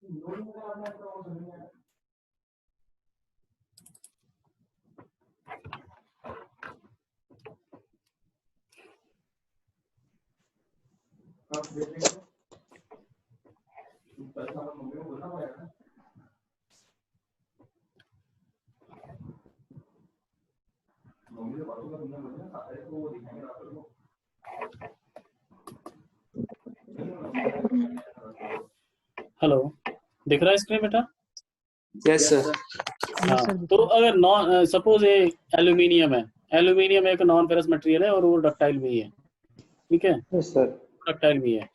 Hello, दिख रहा है स्क्रीन बेटा? Yes sir. हाँ, तो अगर नॉन सपोज ये एल्यूमिनियम है, एल्यूमिनियम एक नॉन फेरस मटेरियल है और वो डक्टाइल भी है, ठीक है? Yes sir. डक्टाइल भी है।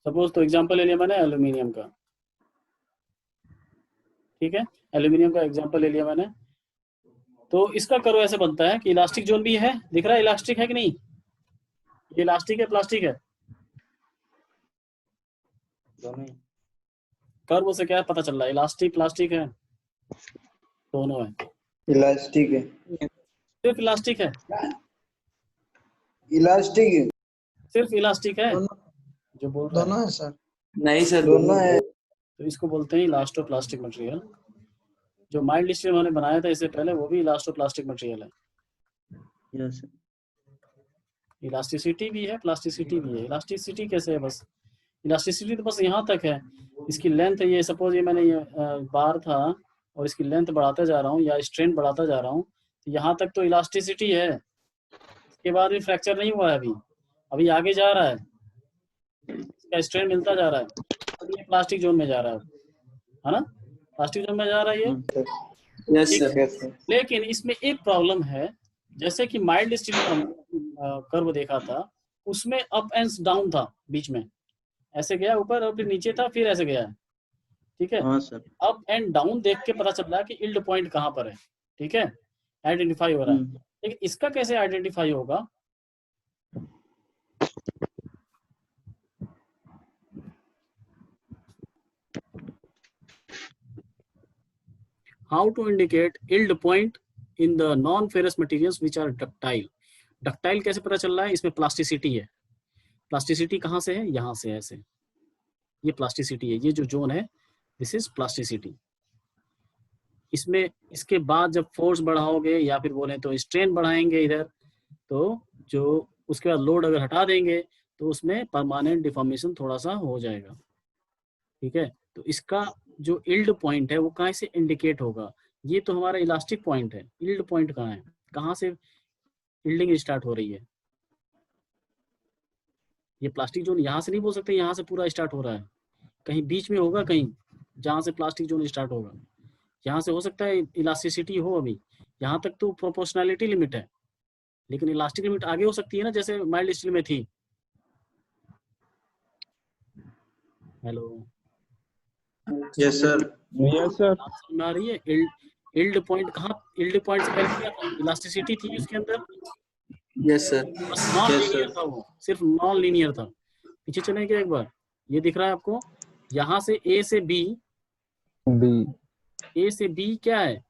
सपोज तो एग्जांपल ले लिया मैंने एल्यूमिनियम का, ठीक है? एल्यूमिनियम का एग्जांपल ले लिया मैंने। तो इसका कर्व ऐसे बनता है कि इलास्टिक जोन भी है, दिख रहा है इलास्टिक है कि नहीं? ये इलास्टिक है प्लास्टिक है? दोनों ही। कर्व से क्या पता चल रहा है, इलास्टिक प्लास्टिक है? दोनों है। इलास्टिक है। सिर्फ इलास्टिक है? इलास्टिक है। सिर्फ इलास्टिक है जो बोल रहा दोनों है सर। नहीं सर, दोनों है। तो इसको बोलते हैं इलास्टोप्लास्टिक मटेरियल। जो माइल्ड स्टील उन्होंने बनाया था इससे पहले वो भी इलास्टोप्लास्टिक मटेरियल है। यस। इलास्टिसिटी भी है, प्लास्टिसिटी भी है। इलास्टिसिटी कैसे है? बस इलास्टिसिटी तो बस यहाँ तक है, इसकी लेंथ है। ये सपोज ये मैंने ये बार था और इसकी लेंथ बढ़ाता जा रहा हूँ या स्ट्रेन बढ़ाता जा रहा हूँ, तो यहाँ तक तो इलास्टिसिटी है। इसके बाद भी फ्रैक्चर नहीं हुआ है अभी, अभी आगे जा रहा है, इसका स्ट्रेन मिलता जा रहा है, तो ये प्लास्टिक जोन में जा रहा है ना? प्लास्टिक जोन में जा रहा है ये। Yes sir. लेकिन इसमें एक प्रॉब्लम है, जैसे कि माइल्ड स्टील का कर्व देखा था, उसमें अप एंड डाउन था, बीच में ऐसे गया ऊपर और फिर नीचे था, फिर ऐसे गया है, ठीक है? हाँ सर। अप एंड डाउन देख के पता चल रहा है कि इल्ड पॉइंट कहाँ पर है, ठीक है? आइडेंटिफाई हो रहा है। लेकिन इसका कैसे आइडेंटिफाई होगा? How to indicate yield point in the non-ferrous materials which are ductile? Ductile कैसे पता चल रहा है? इसमें प्लास्टिसिटी है। प्लास्टिसिटी कहाँ से है? यहाँ से ऐसे, ये प्लास्टिसिटी है। ये जो जोन है दिस इज प्लास्टिसिटी। इसमें इसके बाद जब फोर्स बढ़ाओगे या फिर बोले तो स्ट्रेन बढ़ाएंगे इधर, तो जो उसके बाद लोड अगर हटा देंगे तो उसमें परमानेंट डिफॉर्मेशन थोड़ा सा हो जाएगा, ठीक है? तो इसका जो यील्ड पॉइंट है वो कहाँ से इंडिकेट होगा? ये तो हमारा इलास्टिक पॉइंट है, यील्ड पॉइंट कहाँ है? कहाँ से यील्डिंग स्टार्ट हो रही है? ये प्लास्टिक जोन यहाँ से नहीं बोल सकते यहाँ से पूरा स्टार्ट हो रहा है, कहीं बीच में होगा, कहीं जहाँ से प्लास्टिक जोन स्टार्ट होगा। यहाँ से हो सकता है इलास्टिसिटी हो, अभी यहाँ तक तो प्रोपोर्शनैलिटी लिमिट है, लेकिन इलास्टिक लिमिट आगे हो सकती है ना, जैसे माइल्ड स्टील में थी। Hello, yes sir. Yes sir. समझ में आ रही है? यील्ड पॉइंट कहाँ? यील्ड पॉइंट से पहले क्या था? इलास्टिसिटी थी उसके अंदर, यस सर। बस नॉन लीनियर था, वो सिर्फ नॉन लीनियर था। पीछे चलेंगे एक बार, ये दिख रहा है आपको? यहाँ से ए से बी, ए से बी क्या है?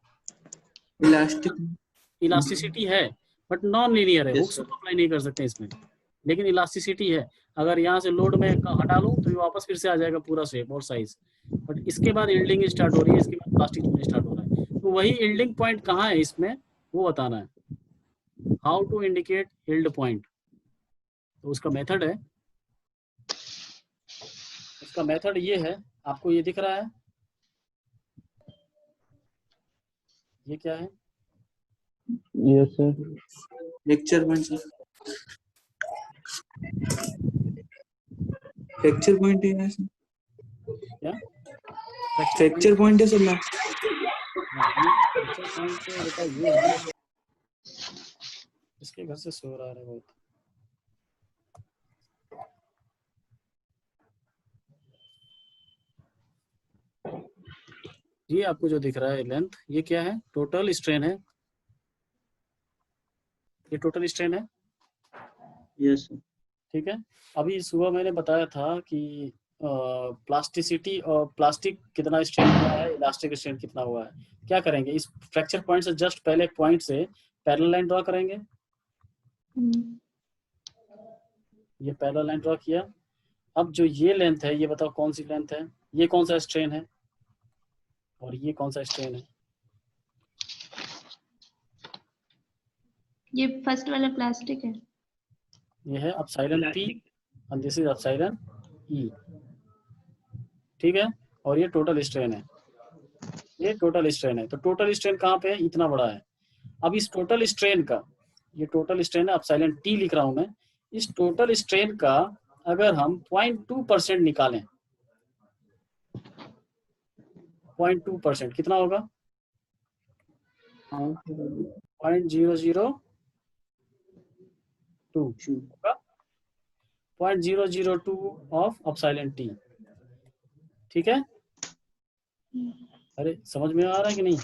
इलास्टिसिटी है, बट नॉन लीनियर है। हुक्स अप्लाई नहीं कर सकते इसमें, लेकिन इलास्टिसिटी है। अगर यहाँ से लोड में हटा लूँ तो ये वापस फिर से आ जाएगा पूरा शेप और साइज। बट इसके बाद यील्डिंग स्टार्ट हो रही है, इसके बाद प्लास्टिक जोन स्टार्ट हो रहा है। तो वही यील्डिंग पॉइंट कहाँ है इसमें, वो बताना है। How to indicate yield point, तो उसका मेथड है, उसका मेथड ये है। आपको ये दिख रहा है, ये क्या है? Yes sir. Fracture point sir. Fracture point है सर। क्या फ्रैक्चर पॉइंट है सर? फ्रैक्चर पॉइंट तो बेटा ये है, इसके घर से शोर आ रहा है बहुत। ये आपको जो दिख रहा है लेंथ, ये क्या है? टोटल स्ट्रेन है, ये टोटल स्ट्रेन है। Yes sir. ठीक है। अभी सुबह मैंने बताया था कि प्लास्टिसिटी और प्लास्टिक कितना स्ट्रेन हुआ है, इलास्टिक स्ट्रेन कितना हुआ है। क्या करेंगे, इस फ्रैक्चर पॉइंट से जस्ट पहले एक पॉइंट से पैरेलल लाइन ड्रॉ करेंगे। ये पैरेलल लाइन ड्रॉ किया। अब जो ये लेंथ है, ये बताओ कौन सी लेंथ है? ये कौन सा स्ट्रेन है और ये कौन सा स्ट्रेन है? ये फर्स्ट वाला प्लास्टिक है। ये है epsilon P and this is epsilon E, ठीक है। और ये टोटल स्ट्रेन है, ये टोटल स्ट्रेन है। तो टोटल स्ट्रेन कहाँ पे है? इतना बड़ा है। अब इस टोटल स्ट्रेन का, ये टोटल स्ट्रेन है, एप्सिलॉन टी लिख रहा हूं मैं। इस टोटल स्ट्रेन का अगर हम 0.2% निकालें, 0.2% कितना होगा? 0.002 होगा, 0.002 ऑफ एप्सिलॉन टी, ठीक है। अरे समझ में आ रहा है कि नहीं?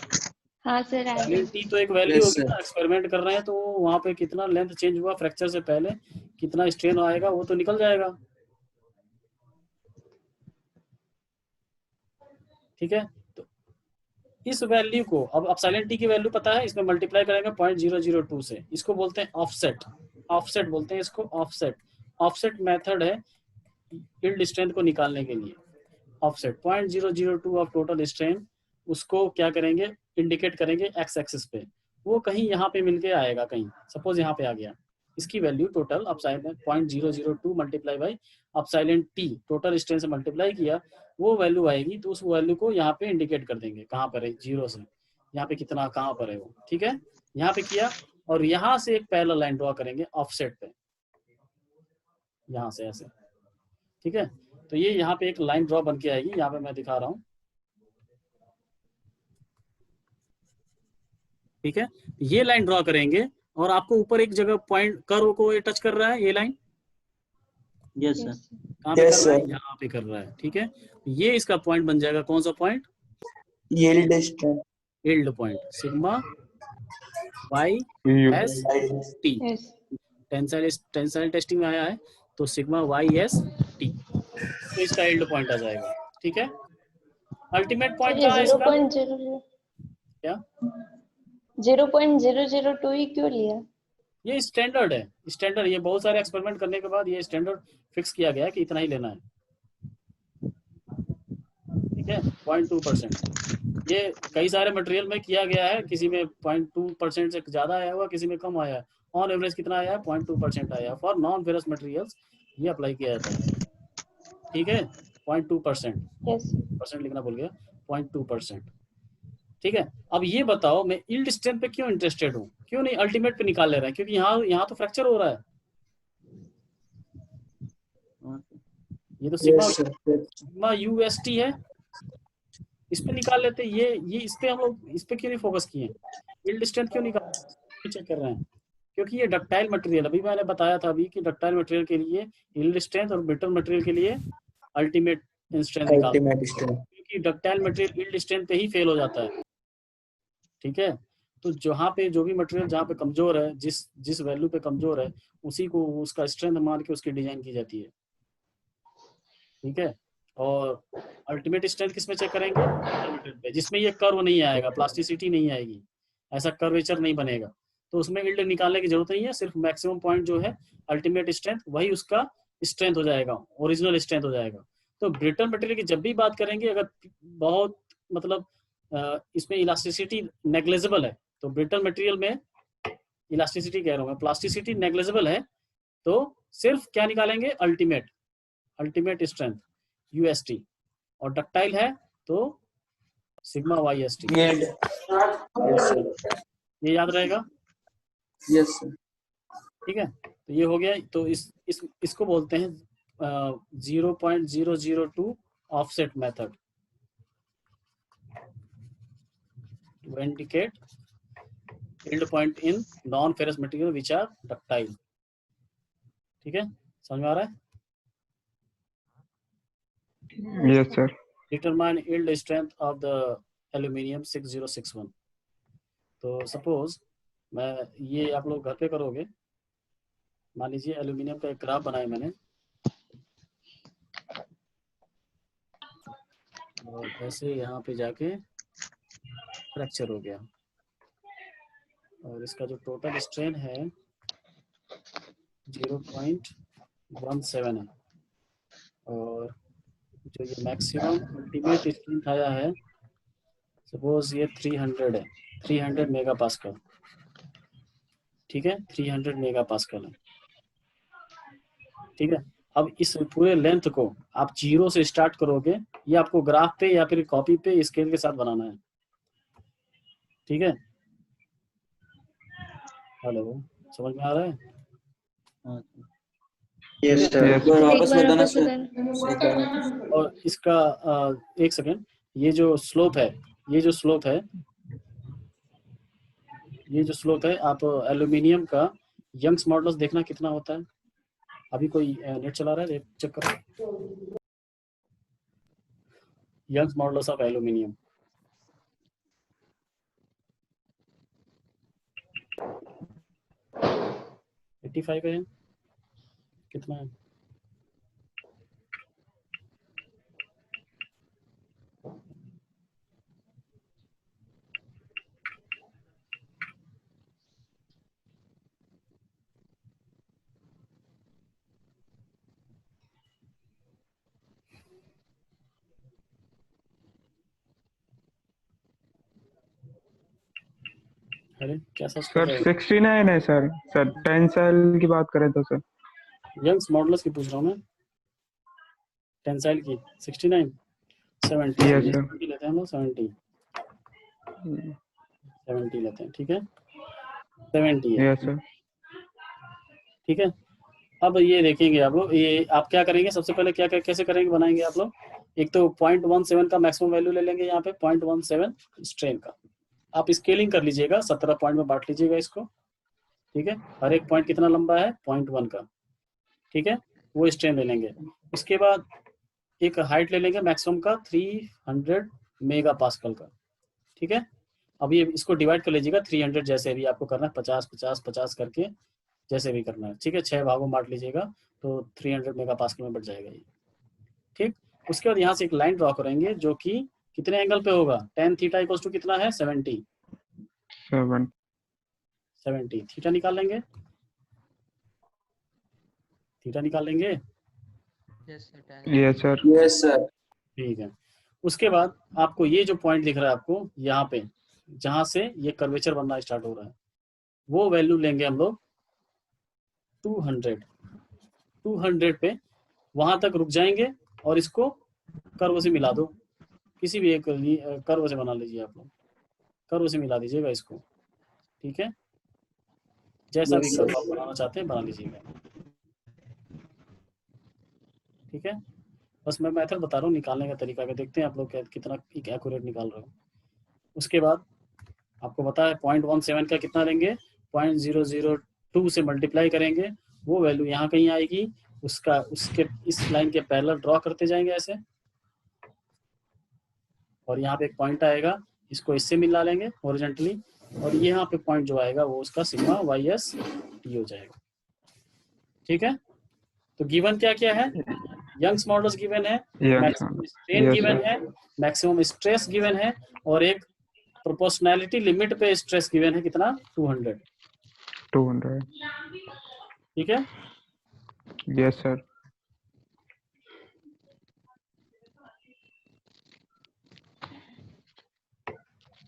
हाँ सर, आ गया। एप्सिलॉन टी तो एक वैल्यू Yes, होगी sir. ना, एक्सपेरिमेंट कर रहे हैं तो वहां पे कितना लेंथ चेंज हुआ फ्रैक्चर से पहले, कितना स्ट्रेन आएगा वो तो निकल जाएगा, ठीक है। तो इस वैल्यू को, अब एप्सिलॉन टी की वैल्यू पता है, इसमें मल्टीप्लाई करेंगे 0.002 से। इसको बोलते हैं ऑफसेट, ऑफसेट बोलते हैं इसको, ऑफसेट। ऑफसेट मेथड है यील्ड स्ट्रेंथ को निकालने के लिए। ऑफसेट 0.002 ऑफ टोटल स्ट्रेन, उसको क्या करेंगे, इंडिकेट करेंगे एक्स एक्सिस पे। वो कहीं यहाँ पे मिलके आएगा, कहीं सपोज यहाँ पे आ गया, इसकी value total epsilon 0.002 multiply by epsilon T, total strain से मल्टीप्लाई किया, वो वैल्यू आएगी। तो उस वैल्यू को यहाँ पे इंडिकेट कर देंगे, कहाँ पर है, जीरो से यहाँ पे कितना, कहाँ पर है वो, ठीक है। यहाँ पे किया और यहाँ से एक पैरेलल लाइन ड्रॉ करेंगे ऑफसेट पे, यहाँ से ऐसे, ठीक है। तो ये यहाँ पे एक लाइन ड्रॉ बन के आएगी, यहाँ पे मैं दिखा रहा हूँ, ठीक है। ये लाइन ड्रॉ करेंगे और आपको ऊपर एक जगह पॉइंट कर्व को ये टच कर रहा है, ये लाइन Yes, sir. कहाँ पे Yes, कर रहा है, sir. यहाँ पे कर रहा है, ठीक है। ये इसका पॉइंट बन जाएगा, कौन सा point? Yield strength. Yield point, sigma Y S T. Yes. Tensile testing में आया है तो सिग्मा वाई एस टी, तो इसका यील्ड पॉइंट आ जाएगा, ठीक है। अल्टीमेट पॉइंट ये कहाँ है इसका? 0.00 क्या 0.002 ही क्यों लिया? ये स्टैंडर्ड है, स्टैंडर्ड। ये बहुत सारे एक्सपेरिमेंट करने के बाद ये स्टैंडर्ड फिक्स किया गया है कि इतना ही लेना है, ठीक है। 0.2%। ये कई सारे मटेरियल में किया गया है, किसी में 0.2% से ज्यादा आया हुआ, किसी में कम आया है। ऑन एवरेज कितना आया है? 0.2% आया है। फॉर नॉन फेरस मटेरियल्स ये अप्लाई किया जाता है, ठीक है। 0.2%, यस। परसेंट लिखना भूल गया, 0.2%, ठीक है। अब ये बताओ, मैं यील्ड स्ट्रेंथ पे क्यों इंटरेस्टेड हूँ, क्यों नहीं अल्टीमेट पे निकाल ले रहे हैं? क्योंकि यहाँ तो फ्रैक्चर हो रहा है। ये तो Yes, sir. सिग्मा यूएसटी है, इस पे निकाल लेते। ये इस पे हम लोग इस पे क्यों नहीं फोकस किए? यील्ड स्ट्रेंथ क्यों निकाल चेक कर रहे हैं? क्योंकि ये डक्टाइल मटेरियल, अभी मैंने बताया था अभी कि डक्टाइल मटेरियल के लिए यील्ड स्ट्रेंथ और ब्रिटल मटेरियल के लिए अल्टीमेट स्ट्रेंथ निकाल, Ultimate strength. क्योंकि डक्टाइल मटेरियल यील्ड स्ट्रेंथ पे ही फेल हो जाता है, ठीक है। तो जहाँ पे जो भी मटेरियल जहाँ पे कमजोर है, जिस जिस वैल्यू पे कमजोर है, उसी को उसका स्ट्रेंथ मान के उसकी डिजाइन की जाती है, ठीक है। और अल्टीमेट स्ट्रेंथ किस में चेक करेंगे? मटेरियल पे, जिसमें ये कर्व नहीं आएगा, प्लास्टिसिटी नहीं आएगी, ऐसा कर्वेचर नहीं बनेगा, तो उसमें यील्ड निकालने की जरूरत नहीं है। सिर्फ मैक्सिमम पॉइंट जो है अल्टीमेट स्ट्रेंथ, वही उसका स्ट्रेंथ हो जाएगा, ओरिजिनल स्ट्रेंथ हो जाएगा। तो ब्रिटल मटेरियल की जब भी बात करेंगे, अगर बहुत मतलब इसमें इलास्टिसिटी नेग्लेजिबल है, तो ब्रिटल मटेरियल में इलास्टिसिटी कह रहा हूँ मैं, प्लास्टिसिटी नेग्लेजिबल है, तो सिर्फ क्या निकालेंगे? अल्टीमेट स्ट्रेंथ यूएसटी, और डक्टाइल है तो sigma Y S T. Yield. Yes, sir. ये याद रहेगा, Yes, sir. ठीक है। तो ये हो गया। तो इसको बोलते हैं 0.002 offset method to indicate yield point in non ferrous material which are ductile, ठीक है। समझ में आ रहा है? Yes, sir. Determine yield strength of the aluminium 6061। तो सपोज मैं, ये आप लोग घर पे करोगे, मान लीजिए एल्यूमिनियम का एक ग्राफ बनाया मैंने, और ऐसे यहाँ पे जाके फ्रैक्चर हो गया, और इसका जो टोटल स्ट्रेन है 0.17 है, और जो ये मैक्सिमम अल्टीमेट स्ट्रेंथ आया है, सपोज ये 300 है, 300 मेगा पास्कल, ठीक है, 300 मेगा पास्कल है, ठीक है। अब इस पूरे लेंथ को आप 0 से स्टार्ट करोगे, ये आपको ग्राफ पे या फिर कॉपी पे स्केल के साथ बनाना है, ठीक है। हेलो, समझ में आ रहा है? यस ठीक है? सर, Yes, एक बार sir. वापस बताना सर। बताना। और इसका एक सेकेंड, ये जो स्लोप है, ये जो स्लोप है, ये जो स्लोप है, आप एल्यूमिनियम का यंग्स मॉडुलस देखना कितना होता है। अभी कोई नेट चला रहा है, चेक करो यंग्स मॉडुलस ऑफ एल्यूमिनियम। है 85 है, कितना है? अरे क्या सर्च कर सर रहे हो? 69 है सर। सर टेंसाइल की बात करें तो सर यंग्स मॉडुलस की पूछ रहा हूँ मैं, टेंसाइल की 69, 70, यस चलिए सर। 70 लेते हैं हम लोग, 70 लेते हैं, ठीक है, 70 है, यस सर। ठीक है। अब ये देखेंगे आप लोग, ये आप क्या करेंगे सबसे पहले, क्या कैसे करेंगे, बनाएंगे आप लोग। एक तो 0.17 का मैक्सिमम वैल्यू ले लेंगे, यहाँ पे 0.17 स्ट्रेन का, आप स्केलिंग कर लीजिएगा, 17 पॉइंट में बांट लीजिएगा इसको, ठीक है। हर एक पॉइंट कितना लंबा है, 0.1 का, ठीक है, वो स्ट्रेन ले लेंगे। उसके बाद एक हाइट ले लेंगे मैक्सिमम का 300 मेगा पास्कल का, ठीक है। अब ये इसको डिवाइड कर लीजिएगा 300, जैसे भी आपको करना है, 50 50 50 करके जैसे भी करना है, ठीक है, 6 भागों में बांट लीजिएगा तो 300 मेगा पास्कल में बढ़ जाएगा ये, ठीक। उसके बाद यहाँ से एक लाइन ड्रॉ करेंगे जो कि कितने एंगल पे होगा, tan थीटा इक्वल्स टू कितना है, 70, 70 थीटा निकाल लेंगे, थीटा निकाल लेंगे, यस सर। Yes sir. ठीक है। उसके बाद आपको ये जो पॉइंट दिख रहा है आपको यहाँ पे, जहां से ये कर्वेचर बनना स्टार्ट हो रहा है, वो वैल्यू लेंगे हम लोग 200, 200 पे वहां तक रुक जाएंगे और इसको कर्व से मिला दो, किसी भी एक कर्व से बना लीजिए आप लोग, कर्व से मिला दीजिएगा इसको, ठीक है, जैसा भी यस कर्व सर। आप बनाना चाहते हैं बना लीजिएगा, ठीक है। बस मैं मेथड बता रहा हूँ निकालने का तरीका, का देखते हैं आप लोग कितना एक्यूरेट निकाल रहे हो। उसके बाद आपको पता है 0.17 का कितना लेंगे, 0.002 से मल्टीप्लाई करेंगे, वो वैल्यू यहाँ कहीं आएगी, उसका उसके इस लाइन के पैरेलल ड्रॉ करते जाएंगे ऐसे, और यहाँ पे एक पॉइंट आएगा, इसको इससे मिला लेंगे हॉरिजॉन्टली, और यहाँ पे पॉइंट जो आएगा वो उसका सिग्मा YS T हो जाएगा, ठीक है। तो गिवन क्या क्या है, यंग्स मॉडल्स गिवन है, yes maximum strain yes given sir. है, मैक्सिमम स्ट्रेस गिवन है, और एक प्रोपोर्शनैलिटी लिमिट पे स्ट्रेस गिवन है कितना, 200, 200। ठीक है। Yes sir.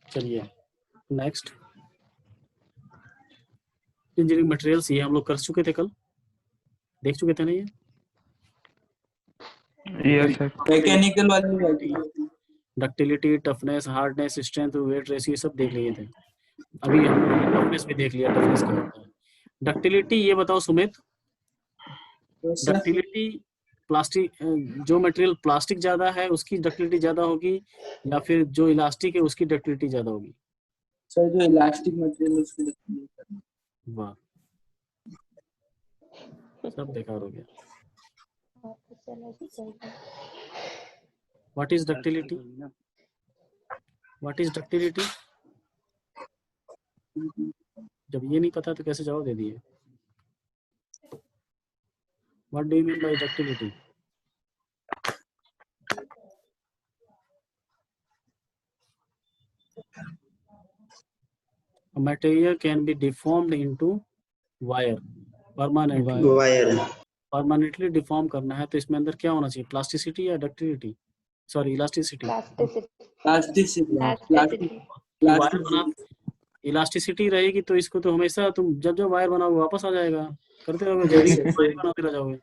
चलिए नेक्स्ट, इंजीनियरिंग मटेरियल्स, ये हम लोग कर चुके थे कल, देख चुके थे ना ये, यस सर। मैकेनिकल वाली बाकी है। Ductility, toughness, hardness, strength, weight ratio, सब देख लिए थे। अभी हम लोगों ने टफनेस भी देख लिया, टफनेस क्या होता है। डक्टिलिटी ये बताओ Sumit, yes sir. Ductility plastic, जो मटेरियल प्लास्टिक ज्यादा है उसकी डक्टिलिटी ज्यादा होगी, या फिर जो इलास्टिक है उसकी डक्टिलिटी ज्यादा होगी? सर जो इलास्टिक मटेरियल उसको देखिए। वाह, सब बेकार हो गया। What is ductility, what is ductility, जब ये नहीं पता तो कैसे जवाब दे दिए। What do you mean by ductility? A material can be deformed into wire permanently. Wire permanently deform करना है तो इसमें अंदर क्या होना चाहिए, प्लास्टिसिटी या ductility, sorry elasticity. Plasticity plasticity wire बना, इलास्टिसिटी रहेगी तो इसको तो हमेशा तुम जब जब वायर बनाओगे वापस आ जाएगा, करते रहोगे जड़ी वायर बनाते रह जाओगे,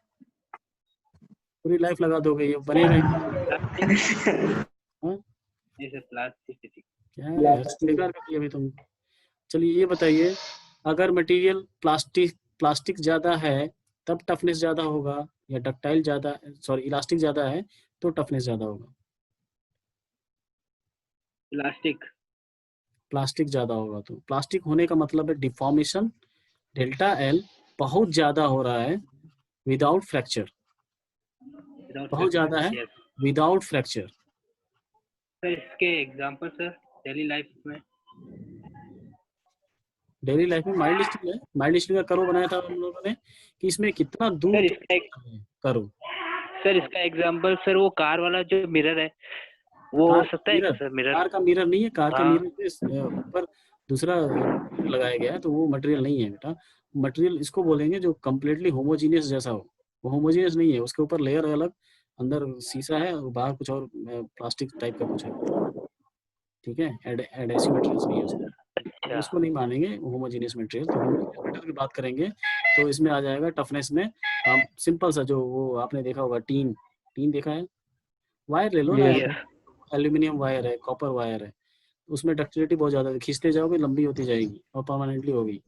पूरी लाइफ लगा दोगे, ये बनेगा ही। हाँ? प्लास्टिसिटी क्या है यार, बेकार कर दिया अभी तुम। चलिए ये बताइए, अगर मटेरियल प्लास्टिक ज्यादा है तब टफनेस ज्यादा होगा, या डक्टाइल ज्यादा, सॉरी इलास्टिक ज्यादा है तो टफनेस ज्यादा होगा? प्लास्टिक ज्यादा होगा। तो प्लास्टिक होने का मतलब है डिफॉर्मेशन डेल्टा एल बहुत ज्यादा हो रहा है विदाउट फ्रैक्चर, बहुत ज्यादा है विदाउट फ्रैक्चर। सर इसके एग्जांपल सर डेली लाइफ में, डेली लाइफ में माइल्ड स्टील है, माइल्ड स्टील का करो बनाया था हम लोगों ने कि इसमें कितना दूर सर इसका करो। सर इसका एग्जांपल सर वो कार वाला जो मिरर है वो हो सकता है सर मिरर? कार का मिरर नहीं है, कार के हाँ। मिरर पे ऊपर दूसरा लगाया गया है, तो वो मटेरियल नहीं है बेटा। मटेरियल इसको बोलेंगे जो कम्प्लीटली होमोजीनियस जैसा हो, वो होमोजीनियस नहीं है, उसके ऊपर लेयर अलग, अंदर शीशा है और बाहर कुछ और प्लास्टिक टाइप का कुछ है, ठीक है, एडेसिव मटेरियल्स नहीं है उसमें, तो उसको नहीं मानेंगे होमोजीनियस मटेरियल। तो होमोजीनियस मटेरियल की बात करेंगे तो इसमें आ जाएगा टफनेस में, हम सिंपल सा जो वो आपने देखा होगा टीन देखा है, वायर ले लो ना, एल्यूमिनियम वायर है, कॉपर वायर है, उसमें डक्टिलिटी बहुत ज्यादा है, खींचते जाओगे लंबी होती जाएगी और परमानेंटली होगी,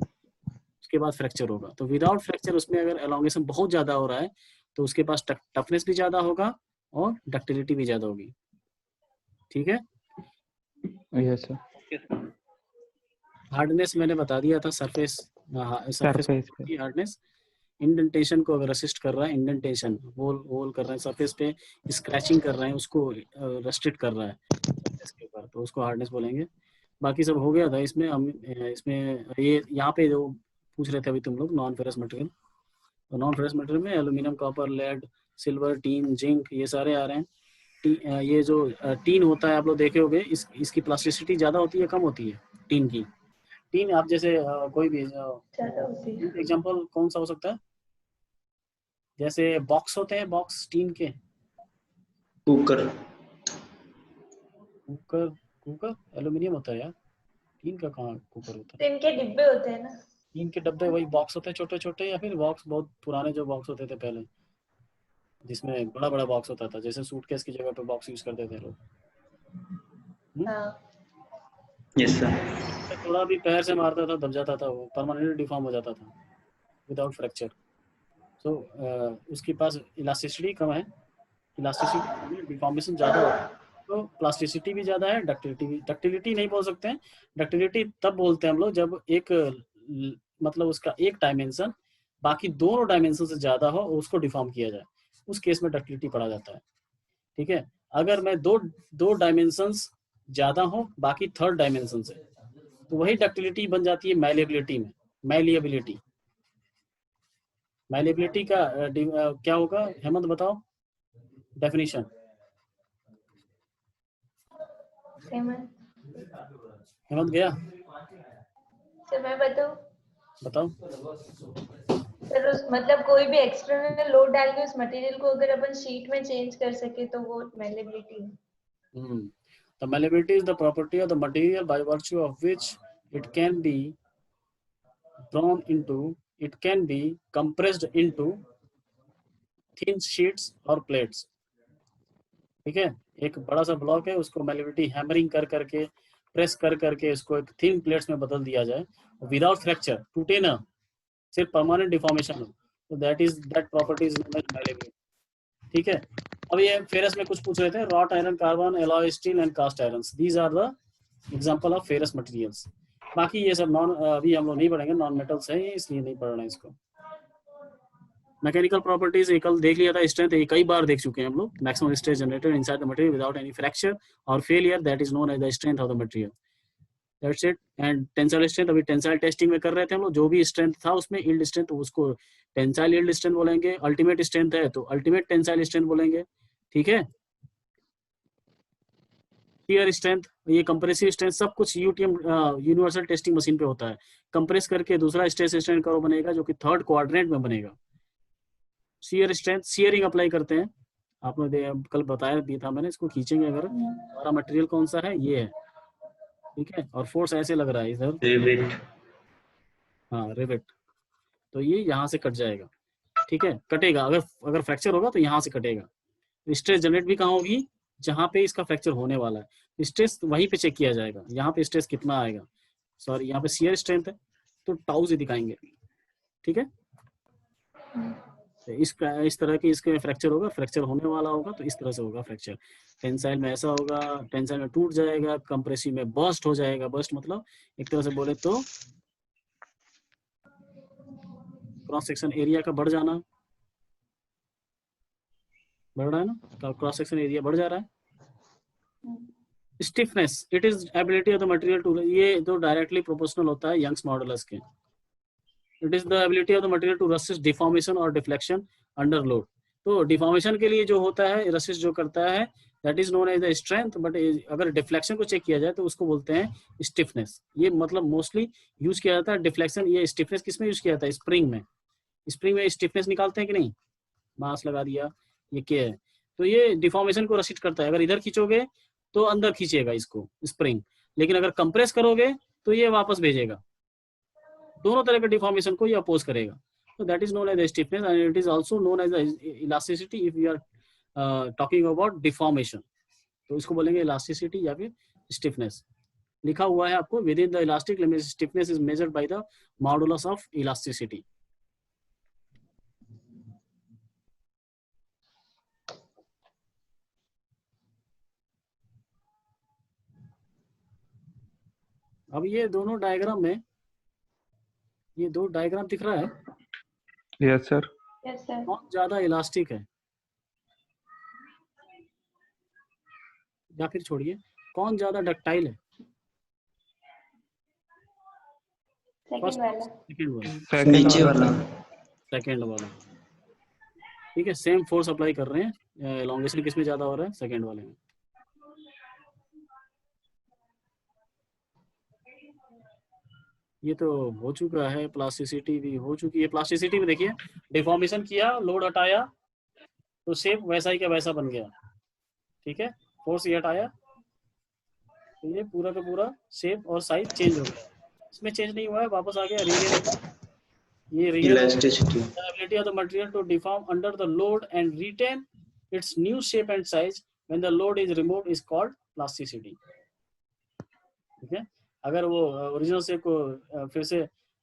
उसके बाद फ्रैक्चर होगा। तो विदाउट फ्रैक्चर उसमें अगर एलोंगेशन बहुत ज्यादा हो रहा है तो उसके पास टफनेस भी ज्यादा होगा और डक्टिलिटी भी ज्यादा होगी, ठीक है। Yes sir. हार्डनेस मैंने बता दिया था, सरफेस हार्डनेस, इंडेंटेशन को अगर असिस्ट कर रहा है, इंडेंटेशन होल कर रहे हैं सरफेस पे, स्क्रैचिंग कर रहे हैं, उसको रेस्ट्रिक्ट कर रहा है इसके ऊपर, तो उसको हार्डनेस बोलेंगे। बाकी सब हो गया था इसमें। हम इसमें ये यहाँ पे जो पूछ रहे थे अभी तुम लोग नॉन फेरस मटेरियल, तो नॉन फेरस मटेरियल में aluminium, copper, lead, silver, tin, zinc, ये सारे आ रहे हैं। ये जो टीन होता है आप लोग देखे होंगे, इसकी प्लास्टिसिटी ज्यादा होती है कम होती है टीन की? टीन आप जैसे कोई भी एग्जांपल कौन सा हो सकता है, जैसे बॉक्स होते हैं, बॉक्स टीन के, कुकर एल्यूमिनियम होता है यार, टीन का कहाँ कुकर होता है? टीन के डिब्बे होते हैं ना, टीन के डब्बे वही बॉक्स होते हैं छोटे छोटे, या फिर बॉक्स बहुत पुराने जो बॉक्स होते थे पहले, जिसमें बड़ा बड़ा बॉक्स होता था, जैसे सूटकेस की जगह पे बॉक्स यूज करते थे लोग। Yes sir. थोड़ा भी पैर से मारता था दब जाता था, वो परमानेंटली डिफॉर्म हो जाता था विदाउट फ्रैक्चर। तो उसके पास इलास्टिसिटी कम है, इलास्टिसिटी डिफॉर्मेशन ज़्यादा होता है, तो प्लास्टिसिटी भी ज़्यादा है, डक्टिलिटी नहीं बोल सकते हैं। डक्टिलिटी तब बोलते हैं हम लोग जब एक मतलब उसका एक डायमेंशन बाकी दोनों डायमेंशन से ज़्यादा हो और उसको डिफॉर्म किया जाए, उस केस में डक्टिलिटी पढ़ा जाता है, ठीक है। अगर मैं दो डायमेंशंस ज़्यादा हो बाकी थर्ड डायमेंशन से, तो वही डक्टिलिटी बन जाती है मैलिएबिलिटी में। मैलिएबिलिटी का क्या होगा हेमंत बताओ डेफिनेशन? हेमंत गया? सर मैं बताओ। सर मतलब कोई भी एक्सटर्नल लोड डाल के उस मटेरियल को अगर अपन शीट में चेंज कर सके तो वो मैलिएबिलिटी है। The malleability is the property of the material by virtue of which it can be drawn into, it can be compressed into thin sheets or plates, ठीक है। एक बड़ा सा ब्लॉक है, उसको मैलिएबिलिटी हैमरिंग कर करके, प्रेस कर करके इसको एक थिन प्लेट्स में बदल दिया जाए विदाउट फ्रैक्चर, टूटे ना, सिर्फ परमानेंट डिफॉर्मेशन हो, तो that property is known as malleability, ठीक है। अब ये फेरस में कुछ पूछ रहे थे, wrought iron, carbon, alloy steel and cast irons, these are the example of ferrous materials. बाकी ये सब अभी हम लोग नहीं पढ़ेंगे, नॉन मेटल्स है इसलिए नहीं पढ़ना है इसको। मैकेनिकल प्रॉपर्टीज कल देख लिया था, स्ट्रेंथ कई बार देख चुके हैं हम लोग, maximum stress generated inside the material without any fracture और failure, that is known as the strength of the material, that's it. And tensile strength, अभी टेंसाइल टेस्टिंग में कर रहे थे हम लोग, जो भी स्ट्रेंथ था उसमें यील्ड स्ट्रेंथ, उसको टेंसाइल यील्ड स्ट्रेंथ बोलेंगे, अल्टीमेट स्ट्रेंथ है तो अल्टीमेट टेंसाइल स्ट्रेंथ बोलेंगे, ठीक है। शियर स्ट्रेंथ, ये कंप्रेसिव स्ट्रेंथ, सब कुछ यूटीएम यूनिवर्सल टेस्टिंग मशीन पे होता है। कंप्रेस करके दूसरा स्ट्रेस स्ट्रेन कर्व बनेगा जो कि थर्ड क्वाड्रेंट में बनेगा, शियर स्ट्रेंथ, शियरिंग अप्लाई करते हैं। आपने कल बताया भी था मैंने, इसको खींचेंगे अगर, हमारा मटेरियल कौन सा है, ये है, ठीक है, और फोर्स ऐसे लग रहा है इधर, रिवेट। हाँ रिवेट, तो ये यहाँ से कट जाएगा, ठीक है, कटेगा, अगर फ्रैक्चर होगा तो यहाँ से कटेगा। स्ट्रेस जनरेट भी कहाँ होगी, जहाँ पे इसका फ्रैक्चर होने वाला है, स्ट्रेस वहीं पे चेक किया जाएगा, यहाँ पे स्ट्रेस कितना आएगा, सॉरी यहाँ पे शियर स्ट्रेंथ है तो टाउ से दिखाएंगे, ठीक है। तो इस तरह की इसके फ्रैक्चर होगा, फ्रैक्चर होने वाला होगा तो इस तरह से होगा फ्रैक्चर। टेंसाइल में ऐसा होगा, टेंसाइल में टूट जाएगा, कंप्रेसिव में बर्स्ट हो जाएगा। बर्स्ट मतलब एक तरह से बोले तो क्रॉस सेक्शन एरिया का बढ़ जाना, बढ़ रहा है ना, क्रॉस सेक्शन एरिया बढ़ जा रहा है। Stiffness, it is ability of the material to, ये तो डायरेक्टली प्रोपोर्शनल होता है यंग्स मॉडुलस के। It is the ability of the material to resist deformation और डिफ्लेक्शन अंडर लोड। तो डिफॉर्मेशन के लिए जो होता है, रेसिस्ट जो करता है, that is known as the strength, but अगर डिफ्लेक्शन को चेक किया जाए तो उसको बोलते हैं स्टिफनेस। ये मतलब मोस्टली यूज किया जाता है डिफ्लेक्शन, ये स्टिफनेस किस में यूज किया जाता है, स्प्रिंग में। स्प्रिंग में स्टिफनेस निकालते हैं कि नहीं, मास लगा दिया, ये क्या है, तो ये डिफॉर्मेशन को रेसिस्ट करता है। अगर इधर खींचोगे तो अंदर खींचेगा इसको स्प्रिंग, लेकिन अगर कंप्रेस करोगे तो ये वापस भेजेगा। दोनों तरह के डिफॉर्मेशन को ये अपोज करेगा। तो that is known as the stiffness and it is also known as the elasticity if you are talking about deformation, तो इसको बोलेंगे इलास्टिसिटी या फिर स्टिफनेस। लिखा हुआ है आपको, with in the elastic limit stiffness is measured by the modulus of elasticity. अब ये दोनों डायग्राम में, ये दो डायग्राम दिख रहा है, यस सर। Yes sir. कौन ज्यादा इलास्टिक है, या फिर छोड़िए, कौन ज्यादा डक्टाइल है? सेकंड वाला। सेकंड वाला। नीचे वाला। सेकंड वाला, ठीक है, सेम फोर्स अप्लाई कर रहे हैं, एलोंगेशन किस में ज्यादा हो रहा है, सेकंड वाले में। ये तो हो चुका है, प्लास्टिसिटी भी हो चुकी है। प्लास्टिसिटी में देखिए, डिफॉर्मेशन किया, लोड हटाया तो शेप वैसा ही का वैसा बन गया, ठीक है, फोर्स ये हटाया तो ये पूरा का पूरा शेप और साइज चेंज हो गया। इसमें चेंज नहीं हुआ है, वापस आ गया रियल, ये real elasticity. ability of the material to deform under the load and retain its new shape and size when the load is removed is called plasticity, ठीक है। अगर वो ओरिजिनल शेप को फिर से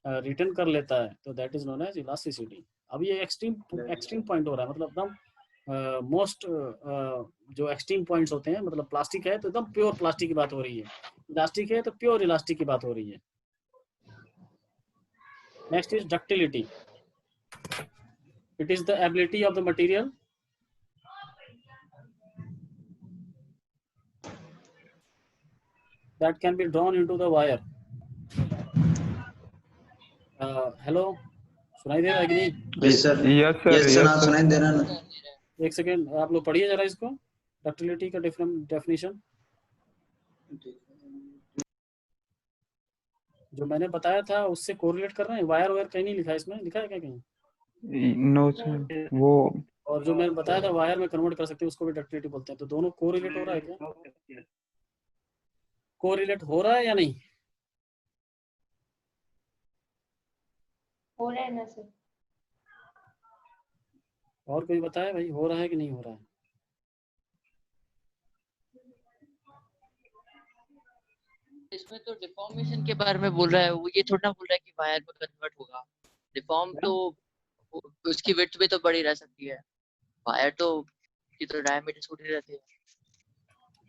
रिटर्न कर लेता है तो that is known as elasticity. अब ये एक्सट्रीम पॉइंट हो रहा है, मतलब एकदम मोस्ट जो एक्सट्रीम पॉइंट्स होते हैं, मतलब प्लास्टिक है तो एकदम प्योर प्लास्टिक की बात हो रही है, इलास्टिक है तो प्योर इलास्टिक की बात हो रही है। Next is ductility. It is the ability of the material that can be drawn into the wire. Hello, सुनाई दे रहा है कि नहीं? Yes sir. Yes sir. Yes sir, सुनाई दे रहा ना। एक सेकेंड, आप लोग पढ़िए जरा इसको, डक्टिलिटी का डेफिनेशन जो मैंने बताया था उससे कोरिलेट कर रहे हैं। वायर वायर कहीं नहीं लिखा है, इसमें लिखा है क्या कहीं? नो सर, वो और जो मैंने बताया था वायर में कन्वर्ट कर सकते हैं उसको भी डक्टिलिटी बोलते हैं। तो दोनों कोरिलेट हो रहा है क्या? कोरिलेट हो रहा है या नहीं? हो रहा है ना सर। और कोई बताए भाई, हो रहा है कि नहीं हो रहा है? इसमें तो डिफॉर्मेशन के बारे में बोल रहा है वो, ये थोड़ा बोल रहा है कि वायर में कन्वर्ट होगा। डिफॉर्म तो उसकी विड्थ भी तो बड़ी रह सकती है, वायर तो की तो डायमीटर छोटी रहती है।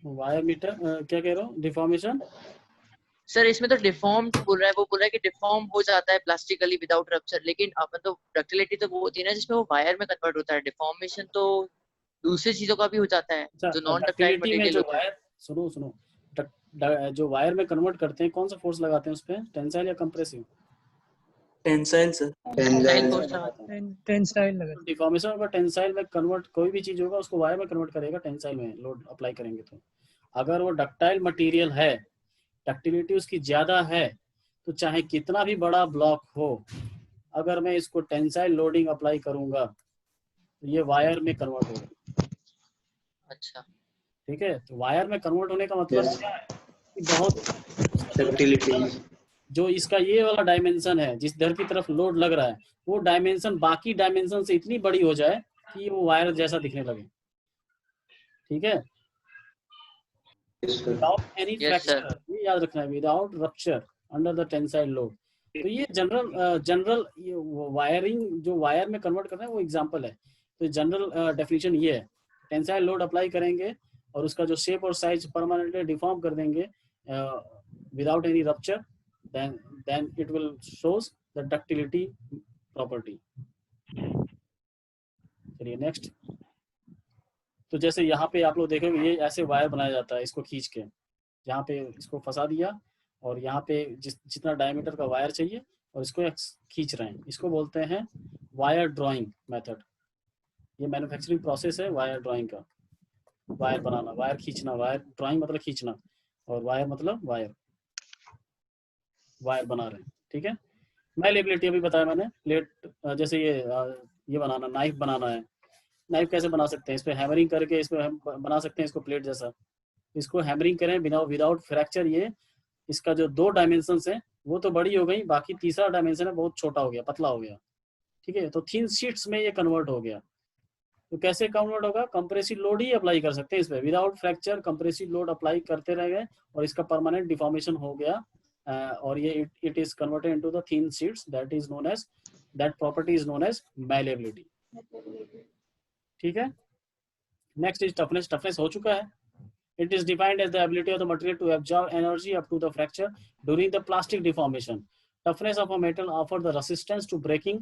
वायर मीटर क्या कह रहे हो, डिफॉर्मेशन? सर इसमें तो डिफॉर्म बोल रहा है, वो बोल रहा है कि डिफॉर्म हो जाता है प्लास्टिकली विदाउट रप्चर, लेकिन अपन तो डक्टिलिटी तो वो होती है ना जिसमें वो वायर में कन्वर्ट होता है। डिफॉर्मेशन तो दूसरी चीजों का भी हो जाता है जो नॉन डक्टाइल मटेरियल होता है। सुनो, जो वायर में कन्वर्ट करते हैं कौन सा फोर्स लगाते हैं उस पे, टेंसाइल या कंप्रेसिव? Tensile sir. टेंसाइल लगा। डिफॉर्मेशन अगर टेंसाइल में कन्वर्ट, कोई भी चीज होगा उसको वायर में कन्वर्ट करेगा, टेंसाइल में लोड अप्लाई करेंगे तो। अगर वो डक्टाइल मटेरियल है, डक्टिलिटी उसकी ज्यादा है, तो चाहे कितना भी बड़ा ब्लॉक हो, अगर मैं इसको टेंसाइल लोडिंग अप्लाई करूंगा तो ये वायर में कन्वर्ट होगा। अच्छा ठीक है, तो वायर में कन्वर्ट होने का मतलब Yes. क्या है कि बहुत Ductility. जो इसका ये वाला डायमेंशन है, जिस दर की तरफ लोड लग रहा है, वो डायमेंशन बाकी डायमेंशन से इतनी बड़ी हो जाए कि वो वायर जैसा दिखने लगे। ठीक है, Yes, sir. Without any Yes, fracture, ये याद रखना है, without rupture under the tensile load. तो ये जनरल वायरिंग जो वायर में कन्वर्ट करना है वो एग्जांपल है। तो जनरल डेफिनेशन ये है, टेंसाइल लोड अप्लाई करेंगे और उसका जो शेप और साइज परमानेंटली डिफॉर्म कर देंगे without any rupture, then it will shows the ductility property। चलिए नेक्स्ट। तो जैसे यहाँ पे आप लोग देखोगे ये ऐसे वायर बनाया जाता है, इसको खींच के यहाँ पे इसको फंसा दिया और यहाँ पे जितना डायमीटर का वायर चाहिए और इसको खींच रहे हैं, इसको बोलते हैं वायर ड्राइंग मेथड। ये मैन्युफैक्चरिंग प्रोसेस है वायर ड्राइंग का। वायर बनाना, वायर खींचना, वायर ड्राइंग मतलब खींचना और वायर मतलब वायर बना रहे हैं। ठीक है, मैलिएबिलिटी अभी बताया मैंने। प्लेट जैसे ये बनाना, नाइफ बनाना है, नाइफ कैसे बना सकते हैं, इस पे हैमरिंग करके इस पे हम बना सकते हैं इसको प्लेट जैसा। इसको हैमरिंग करें बिना विदाउट फ्रैक्चर, ये इसका जो 2 डायमेंशन है वो तो बड़ी हो गई, बाकी तीसरा डायमेंशन है बहुत छोटा हो गया, पतला हो गया। ठीक है, तो थिन शीट्स में ये कन्वर्ट हो गया। तो कैसे कन्वर्ट होगा, कंप्रेसिव लोड ही अप्लाई कर सकते हैं इस पे, without fracture compressive load apply करते रह गए और इसका परमानेंट डिफॉर्मेशन हो गया और ये it is converted into the thin sheets, that property is known as malleability. ठीक है, नेक्स्ट इज टफनेस। टफनेस हो चुका है। It is defined as the ability of the material to absorb energy up to the fracture during the plastic deformation. Toughness of a metal offer the resistance to breaking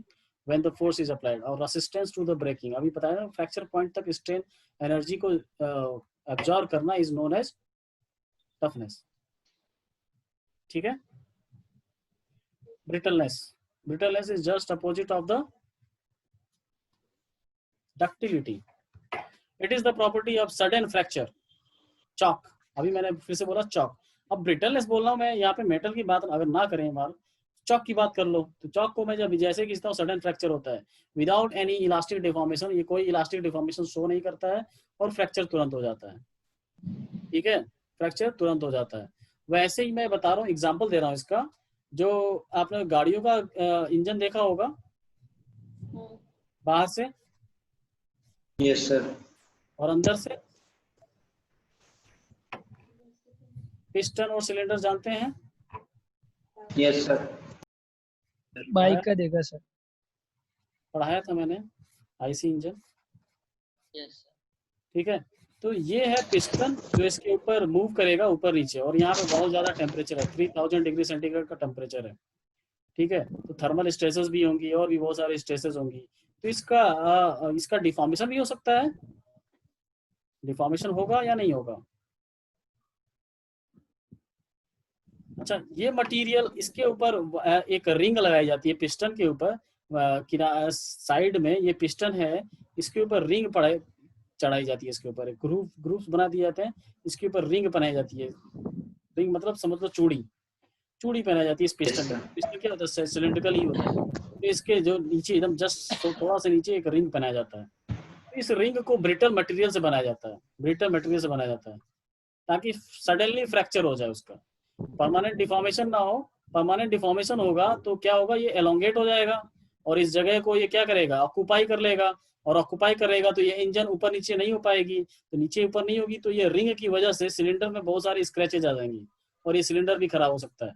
when the force is applied, और resistance to the breaking अभी पता है ना, fracture point तक strain energy को absorb करना is known as toughness. ठीक है, brittleness is just opposite of the ductility. It is the property of sudden fracture. Chalk, अभी मैंने फिर से बोला चॉक। अब ब्रिटलनेस बोल रहा हूँ मैं, यहाँ पे मेटल की बात अगर ना करें बार, चॉक की बात कर लो। तो चॉक को मैं जब जैसे खींचता हूँ सडन फ्रैक्चर होता है विदाउट एनी इलास्टिक डिफॉर्मेशन, ये कोई इलास्टिक डिफॉर्मेशन शो नहीं करता है और फ्रैक्चर तुरंत हो जाता है। ठीक है, फ्रैक्चर तुरंत हो जाता है। वैसे ही मैं बता रहा हूँ, एग्जाम्पल दे रहा हूँ इसका। जो आपने गाड़ियों का इंजन देखा होगा बाहर से, Yes, sir. और अंदर से पिस्टन और सिलेंडर जानते हैं। Yes, sir. बाइक का देखा सर, पढ़ाया था मैंने, आईसी इंजन। यस ठीक है, तो ये है पिस्टन जो इसके ऊपर मूव करेगा ऊपर नीचे, और यहाँ पे बहुत ज्यादा टेम्परेचर है, 3000 डिग्री सेंटीग्रेड का टेम्परेचर है। ठीक है, तो थर्मल स्ट्रेसेस भी होंगी और भी बहुत सारे स्ट्रेसेस होंगी। तो इसका डिफॉर्मेशन भी हो सकता है। डिफॉर्मेशन होगा या नहीं होगा? अच्छा, ये मटेरियल इसके ऊपर एक रिंग लगाई जाती है पिस्टन के ऊपर, साइड में ये पिस्टन है, इसके ऊपर रिंग चढ़ाई जाती है, इसके ऊपर ग्रूव्स बना दिए जाते हैं, इसके ऊपर रिंग बनाई जाती है। रिंग मतलब समझ लो चूड़ी पहनाई जाती है इस पिस्टन में। पिस्टन क्या होता है, सिलिंड्रिकल ही होता है। तो इसके जो नीचे एकदम जस्ट थोड़ा सा नीचे एक रिंग बनाया जाता है। तो इस रिंग को ब्रिटल मटेरियल से बनाया जाता है, ताकि सडनली फ्रैक्चर हो जाए उसका, परमानेंट डिफॉर्मेशन ना हो। परमानेंट डिफॉर्मेशन होगा तो क्या होगा, ये एलोंगेट हो जाएगा और इस जगह को ये क्या करेगा, ऑक्यूपाई कर लेगा, और ऑक्यूपाई करेगा तो ये इंजन ऊपर नीचे नहीं हो पाएगी। तो नीचे ऊपर नहीं होगी तो ये रिंग की वजह से सिलेंडर में बहुत सारी स्क्रैचेज आ जाएंगी और ये सिलेंडर भी खराब हो सकता है।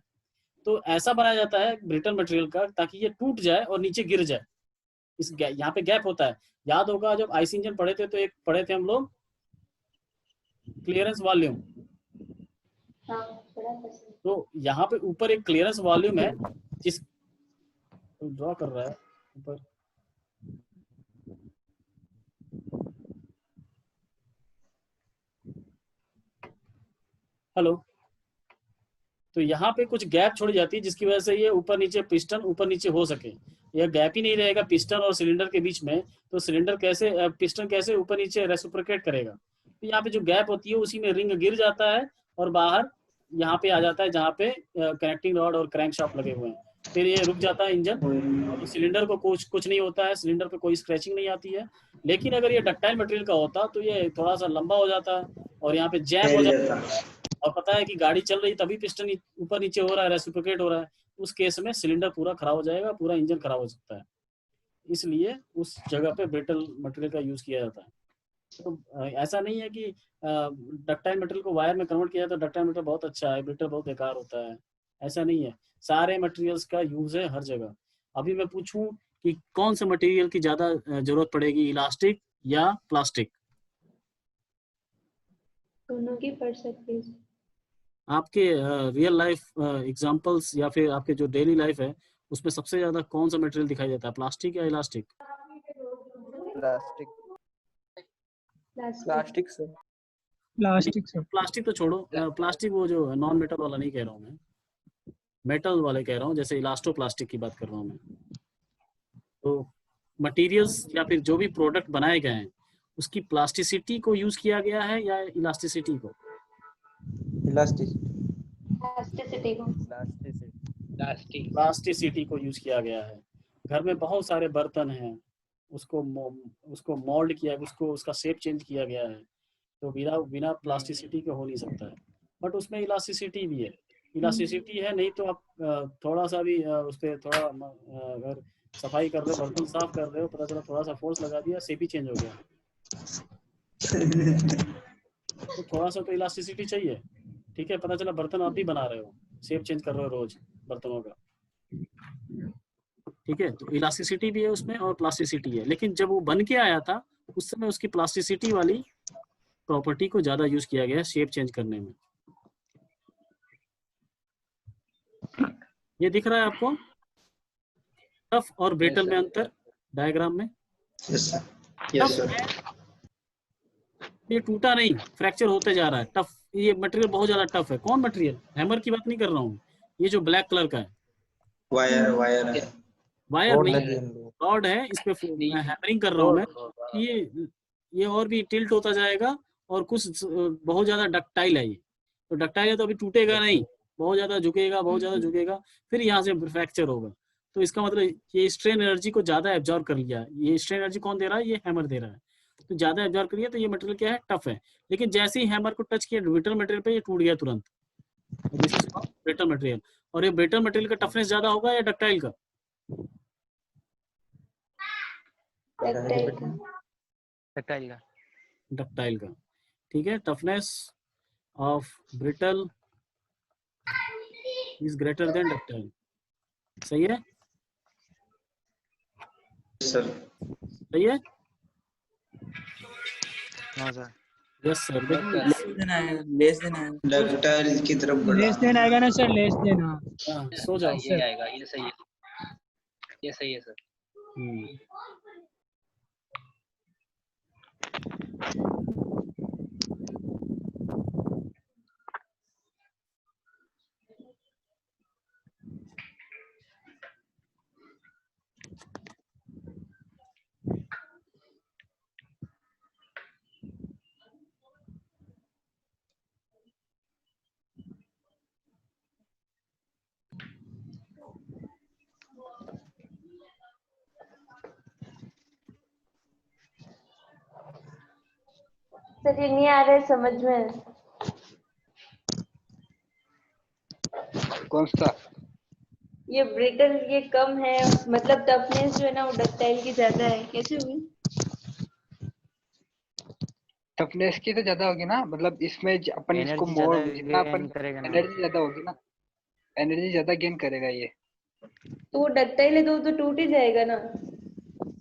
तो ऐसा बनाया जाता है ब्रिटल मटेरियल का, ताकि ये टूट जाए और नीचे गिर जाए। यहाँ पे गैप होता है। याद होगा जब आईसी इंजन पढ़े थे तो एक पढ़े थे हम लोग क्लियरेंस वॉल्यूम। तो यहाँ पे ऊपर एक क्लियरेंस वॉल्यूम है, जिस ड्रॉ कर रहा है ऊपर, हेलो। तो यहाँ पे कुछ गैप छोड़ी जाती है जिसकी वजह से ये ऊपर नीचे पिस्टन ऊपर नीचे हो सके। यह गैप ही नहीं रहेगा पिस्टन और सिलेंडर के बीच में, तो पिस्टन कैसे ऊपर नीचे रेसिप्रोकेट करेगा। तो यहाँ पे जो गैप होती है उसी में रिंग गिर जाता है और बाहर यहाँ पे आ जाता है, जहाँ पे कनेक्टिंग रॉड और क्रैंक शाफ्ट लगे हुए हैं। फिर ये रुक जाता है इंजन, और सिलेंडर को कुछ नहीं होता है, सिलेंडर पे कोई स्क्रैचिंग नहीं आती है। लेकिन अगर ये डक्टाइल मटेरियल का होता तो ये थोड़ा सा लंबा हो जाता है और यहाँ पे जैम हो जाता है, और पता है कि गाड़ी चल रही तभी पिस्टन ऊपर नीचे हो रहा है, रेसिप्रोकेट हो रहा है, उस केस में सिलेंडर पूरा खराब हो जाएगा, पूरा इंजन खराब हो सकता है। इसलिए उस जगह पे ब्रिटल मटेरियल का यूज किया जाता है। तो ऐसा नहीं है कि डक्टाइल मटेरियल को वायर में कन्वर्ट किया जाता है, डक्टाइल मटेरियल बहुत अच्छा है, ब्रिटल बहुत बेकार होता है, ऐसा नहीं है। सारे मटेरियल्स का यूज है हर जगह। अभी मैं पूछूं कि कौन से मटेरियल की ज्यादा जरूरत पड़ेगी, इलास्टिक या प्लास्टिक? दोनों की पड़ सकती है। आपके रियल लाइफ एग्जांपल्स या फिर आपके जो डेली लाइफ है उसमें सबसे ज्यादा कौन सा मटेरियल दिखाई देता है, प्लास्टिक या elastic? Plastic. Plastic sir. Plastic sir. Plastic तो छोड़ो, प्लास्टिक वो जो नॉन मेटल वाला नहीं कह रहा हूँ मैं, मेटल वाले कह रहा हूँ, जैसे इलास्टो प्लास्टिक की बात कर रहा हूँ मैं। तो मटेरियल्स या फिर जो भी प्रोडक्ट बनाए गए हैं उसकी प्लास्टिसिटी को यूज किया गया है या इलास्टिसिटी को? प्लास्टिसिटी को। प्लास्टिसिटी को यूज किया गया है। घर में बहुत सारे बर्तन हैं, उसको मोल्ड किया, उसको उसका शेप चेंज किया गया है, तो बिना प्लास्टिसिटी के हो नहीं सकता है। बट उसमें इलास्टिसिटी भी है, इलास्टिसिटी है, नहीं तो आप थोड़ा सा भी उस पर थोड़ा अगर सफाई कर रहे हो, बर्तन साफ कर रहे हो, पता चला थोड़ा सा फोर्स लगा दिया, शेप ही चेंज हो गया, तो थोड़ा सा तो इलास्टिसिटी चाहिए। ठीक है, पता चला बर्तन आप भी बना रहे हो, शेप चेंज कर रहे हो रोज बर्तनों का, ठीक है, तो इलास्टिसिटी भी है उसमें और प्लास्टिसिटी है। लेकिन जब वो बन के आया था उस समय उसकी प्लास्टिसिटी वाली प्रॉपर्टी को ज्यादा यूज किया गया है शेप चेंज करने में। ये दिख रहा है आपको टफ और ब्रिटल में अंतर डायग्राम में? ये टूटा नहीं, फ्रैक्चर होते जा रहा है, टफ, ये मटेरियल बहुत ज्यादा टफ है। कौन मटेरियल? हैमर की बात नहीं कर रहा हूँ, ये जो ब्लैक कलर का है वायर नहीं, रॉड है, इस पे मैं हैमरिंग कर रहा हूँ मैं, ये और भी टिल्ट होता जाएगा और कुछ बहुत ज्यादा डक्टाइल है ये, तो डक्टाइल है तो अभी टूटेगा नहीं, बहुत ज्यादा झुकेगा, फिर यहाँ से फ्रैक्चर होगा। तो इसका मतलब ये स्ट्रेन एनर्जी को ज्यादा एब्जॉर्ब कर लिया, ये स्ट्रेन एनर्जी कौन दे रहा है? ये हैमर दे रहा है, तो ज्यादा एब्जॉर्ब करिए, तो ये मटेरियल क्या है? टफ है। लेकिन जैसे ही हैमर को टच किया ब्रिटल मटेरियल पे, ये टूट गया तुरंत, ब्रिटल मटेरियल। और ये ब्रिटल मटेरियल का टफनेस ज्यादा होगा या डक्टाइल का? डक्टाइल का, ठीक है। Toughness of brittle is greater than ductile, सही है? सही है? Yes sir. डक्टाइल की तरफ बढ़ा। लेस देन आएगा ना सर, लेस देन। हाँ, सो जाओ। ये आएगा, ये सही है, ये सही है सर। सर ये नहीं आ रहा है समझ में। कौन सा? ये ब्रिटल ये कम है, मतलब टफनेस जो है ना वो डक्टाइल की ज्यादा है, कैसे हुई? टफनेस की तो ज्यादा होगी ना, मतलब इसमें अपन इसको मोड़ जितना अपन एनर्जी ज्यादा होगी ना, एनर्जी ज्यादा गेन करेगा ये। तो वो डक्टाइल है तो वो तो टूट ही जाएगा ना,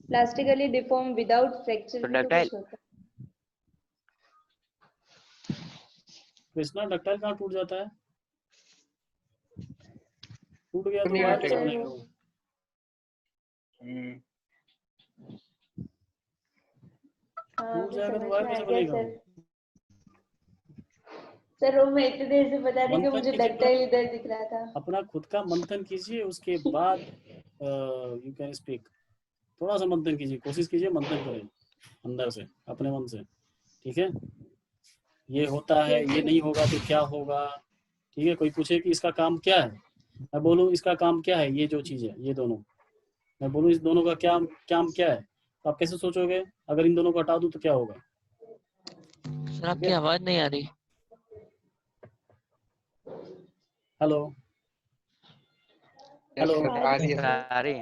plastically deform without fracture. Krishna, ductile कहाँ टूट जाता है? टूट गया तो नहीं वायर टूटेगा। बनेगा। टूट जाएगा तो वायर कैसे बनेगा? सर वो मैं इतनी देर से बता रही कि मंथन मुझे कीजिए, डक्टाइल इधर दिख रहा था। अपना खुद का मंथन कीजिए, उसके बाद यू कैन स्पीक। थोड़ा सा मंथन कीजिए, कोशिश कीजिए मंथन करें अंदर से, अपने मन से, ठीक है? ये होता है, ये नहीं होगा तो क्या होगा, ठीक है? कोई पूछे कि इसका काम क्या है, मैं बोलूँ इसका काम क्या है, ये जो चीज है ये दोनों, मैं बोलूँ इस दोनों का क्या काम क्या है, तो आप कैसे सोचोगे? अगर इन दोनों को हटा दूं तो क्या होगा? सर आपकी आवाज नहीं आ रही। हेलो हेलो सर आ रही है सर। आ रही है।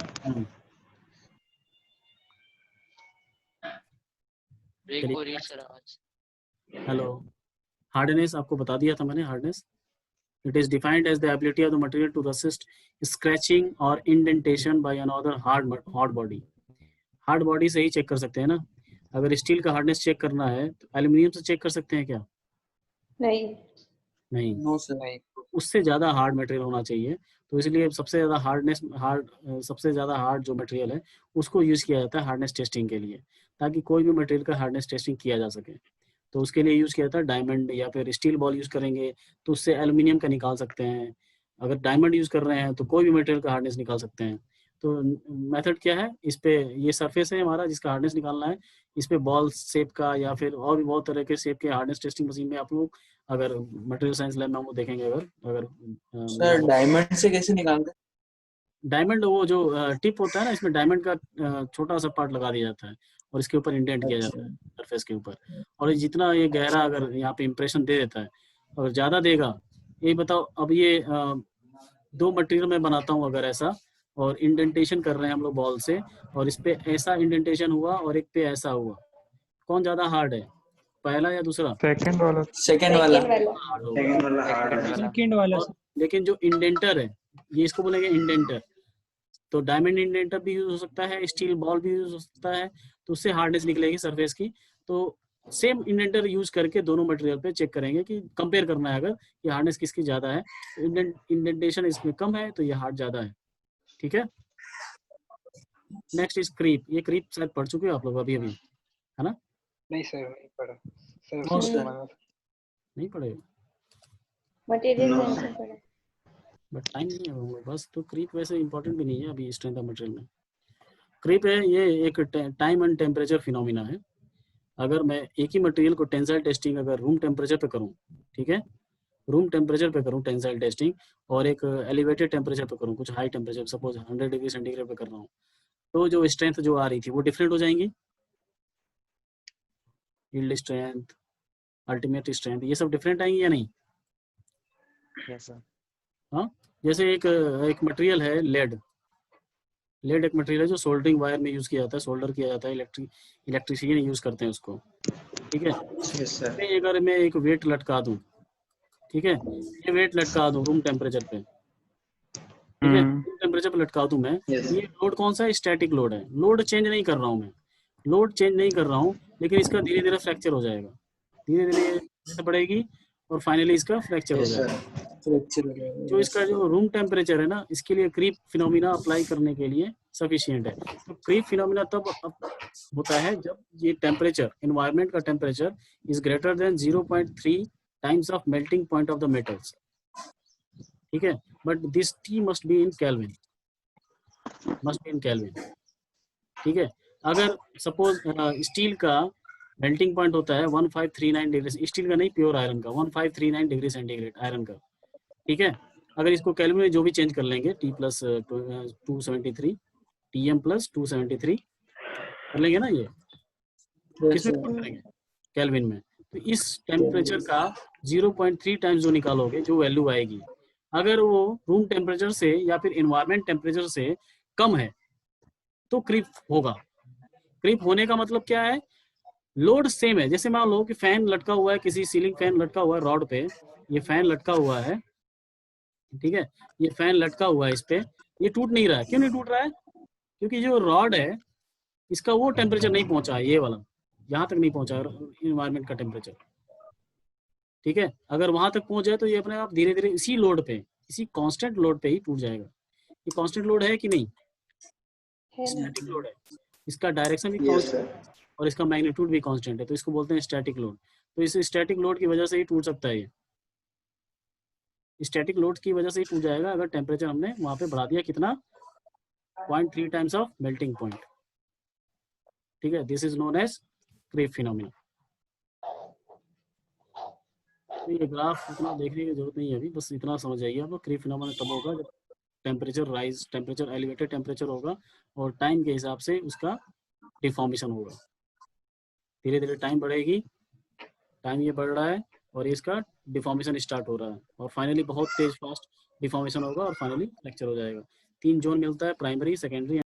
ब्रेक हो रही है सर आवाज। हेलो, हार्डनेस आपको बता दिया था मैंने, hardness it is defined as the ability of the material to resist scratching और indentation by another hard body. Hard body से ही चेक कर सकते हैं ना, अगर स्टील का हार्डनेस चेक करना है तो एल्यूमिनियम से चेक कर सकते हैं क्या? नहीं। नहीं, नो सर। नहीं। उससे ज़्यादा हार्ड मटेरियल होना चाहिए, तो इसलिए सबसे ज़्यादा सबसे ज़्यादा हार्ड जो मटेरियल है उसको यूज़ किया जाता है हार्डनेस टेस्टिंग के लिए, ताकि कोई भी मटेरियल का हार्डनेस टेस्टिंग किया जा सके। तो उसके लिए यूज़ किया जाता है डायमंड या फिर स्टील बॉल यूज़ करेंगे तो उससे एल्यूमिनियम का निकाल सकते हैं। अगर डायमंड यूज़ कर रहे हैं तो कोई भी मटेरियल का हार्डनेस निकाल सकते हैं। तो मेथड क्या है, इस पे ये सरफेस है हमारा जिसका हार्डनेस निकालना है, इस पे बॉल शेप का या फिर और भी बहुत तरह के शेप के हार्डनेस टेस्टिंग मशीन में आप लोग अगर मटेरियल साइंस लैब में हम लोग देखेंगे, अगर सर डायमंड से कैसे निकालते हैं? डायमंड वो जो टिप होता है ना, इसमें डायमंड का छोटा सा पार्ट लगा दिया जाता है और इसके ऊपर इंडेंट किया जाता है सरफेस के ऊपर, और जितना ये गहरा अगर यहाँ पे इंप्रेशन दे देता है और ज़्यादा देगा, ये बताओ अब ये दो मटेरियल में बनाता हूँ अगर ऐसा, और इंडेंटेशन कर रहे हैं हम लोग बॉल से, और इस पे ऐसा इंडेंटेशन हुआ और एक पे ऐसा हुआ, कौन ज़्यादा हार्ड है, पहला या दूसरा? सेकंड वाला। सेकंड वाला। हार्ड होगा। सेकंड वाला हार्ड है। सेकंड वाला और लेकिन जो इंडेंटर है, ये इसको बोलेंगे इंडेंटर, तो डायमंड इंडेंटर भी यूज हो सकता है, स्टील बॉल भी यूज हो सकता है, तो उससे हार्डनेस निकलेगी सरफेस की। तो सेम इंडेंटर यूज करके दोनों मटेरियल पे चेक करेंगे कि कंपेयर करना है, अगर ये हार्डनेस किसकी ज्यादा है, इंडेंटेशन इसमें कम है तो ये हार्ड ज्यादा है। ठीक है, नेक्स्ट इज क्रीप। ये क्रीप शायद पढ़ चुके हो आप लोग अभी अभी, है ना? नहीं सर नहीं पढ़ा सर। नो उसको सर। माना। नहीं पढ़े, मटेरियल No. साइंस में पढ़ा। बट टाइम नहीं है हम लोग बस। तो क्रीप वैसे इंपॉर्टेंट भी नहीं है अभी स्ट्रेंथ ऑफ मटेरियल में। क्रीप है ये एक टाइम एंड टेम्परेचर फिनोमिना है। अगर मैं एक ही मटेरियल को टेंसाइल टेस्टिंग अगर रूम टेम्परेचर पे करूं, ठीक है, रूम टेम्परेचर पे करूं टेंसाइल टेस्टिंग, और एक एलिवेटेड टेम्परेचर पे करूं, कुछ high temperature suppose 100 degree centigrade पे कर रहा हूं, तो जो स्ट्रेंथ जो आ रही थी वो डिफरेंट हो जाएंगी। यील्ड स्ट्रेंथ, अल्टीमेट स्ट्रेंथ, ये सब डिफरेंट आएंगी या नहीं? Yes sir. हाँ, जैसे एक मटेरियल है लेड एक मटेरियल है जो सोल्डरिंग वायर में यूज किया जाता है, सोल्डर किया जाता है, इलेक्ट्रिशियन यूज करते हैं उसको। ठीक है, Yes, sir. अगर मैं एक वेट लटका दूं, ठीक है, ये वेट लटका दूं रूम टेम्परेचर पे, ठीक है, रूम टेम्परेचर पे लटका दूं मैं, Yes. ये लोड कौन सा है? स्टैटिक लोड है। लोड चेंज नहीं कर रहा हूं मैं, लोड चेंज नहीं कर रहा हूं, लेकिन इसका धीरे धीरे फ्रैक्चर हो जाएगा, धीरे धीरे बढ़ेगी और फाइनली इसका फ्रैक्चर हो Yes, जाएगा। sir. फ्रैक्चर हो जाएगा। जो इसका जो रूम टेम्परेचर है ना, इसके लिए क्रीप फिनोमिना अप्लाई करने के लिए सफिशिएंट है। तो क्रीप फिनोमिना तब होता है जब ये टेम्परेचर, एनवायरनमेंट का temperature is greater than 0.3 times of melting point of the metals. ठीक है, but this T must be in kelvin, ठीक है। अगर सपोज स्टील का मेल्टिंग पॉइंट होता है 1539 डिग्री, स्टील का नहीं, प्योर आयरन का 1539 डिग्री सेंटीग्रेड आयरन का, ठीक है। अगर इसको केल्विन में जो भी चेंज कर लेंगे, T प्लस 273 TM प्लस 273 कर लेंगे ना, ये किसमें convert करेंगे? केल्विन में। तो इस टेम्परेचर का 0.3 टाइम्स जो निकालोगे, जो वैल्यू आएगी, अगर वो रूम टेम्परेचर से या फिर एनवायरनमेंट टेम्परेचर से कम है तो क्रीप होगा। क्रीप होने का मतलब क्या है? लोड सेम है, जैसे मान लो कि फैन लटका हुआ है, किसी सीलिंग फैन लटका हुआ है रॉड पे, ये फैन लटका हुआ है, ठीक है, ये फैन लटका हुआ है इस पे, ये टूट नहीं रहा है। क्यों नहीं टूट रहा है? क्योंकि जो रॉड है इसका वो टेम्परेचर नहीं पहुंचा है, ये वाला यहाँ तक नहीं पहुंचा एनवायरनमेंट का टेम्परेचर, ठीक है। अगर वहां तक पहुंच जाए तो ये अपने आप धीरे धीरे इसी लोड पे, इसी कांस्टेंट लोड पे ही टूट जाएगा। ये कांस्टेंट लोड है कि नहीं? स्टैटिक लोड है, इसका डायरेक्शन भी Yes, sir. और इसका मैग्नीट्यूड भी कांस्टेंट है, तो इसको बोलते हैं स्टैटिक लोड। तो इस स्टैटिक लोड की वजह से ही टूट सकता है, ये स्टैटिक लोड की वजह से ही टूट जाएगा अगर टेम्परेचर हमने वहां पे बढ़ा दिया कितना, 0.3 टाइम्स ऑफ मेल्टिंग पॉइंट, ठीक है। This is known as creep phenomena. तो ये ग्राफ इतना देखने की जरूरत नहीं है अभी, बस इतना समझ जाइए आप लोग, क्रीप फिनोमिना तब होगा जब temperature rise, temperature elevated temperature होगा और टाइम के हिसाब से उसका डिफॉर्मेशन होगा। धीरे धीरे टाइम बढ़ेगी, टाइम ये बढ़ रहा है और इसका डिफॉर्मेशन स्टार्ट हो रहा है और फाइनली बहुत तेज फास्ट डिफॉर्मेशन होगा और फाइनली फ्रैक्चर हो जाएगा। 3 जोन मिलता है, प्राइमरी, सेकेंडरी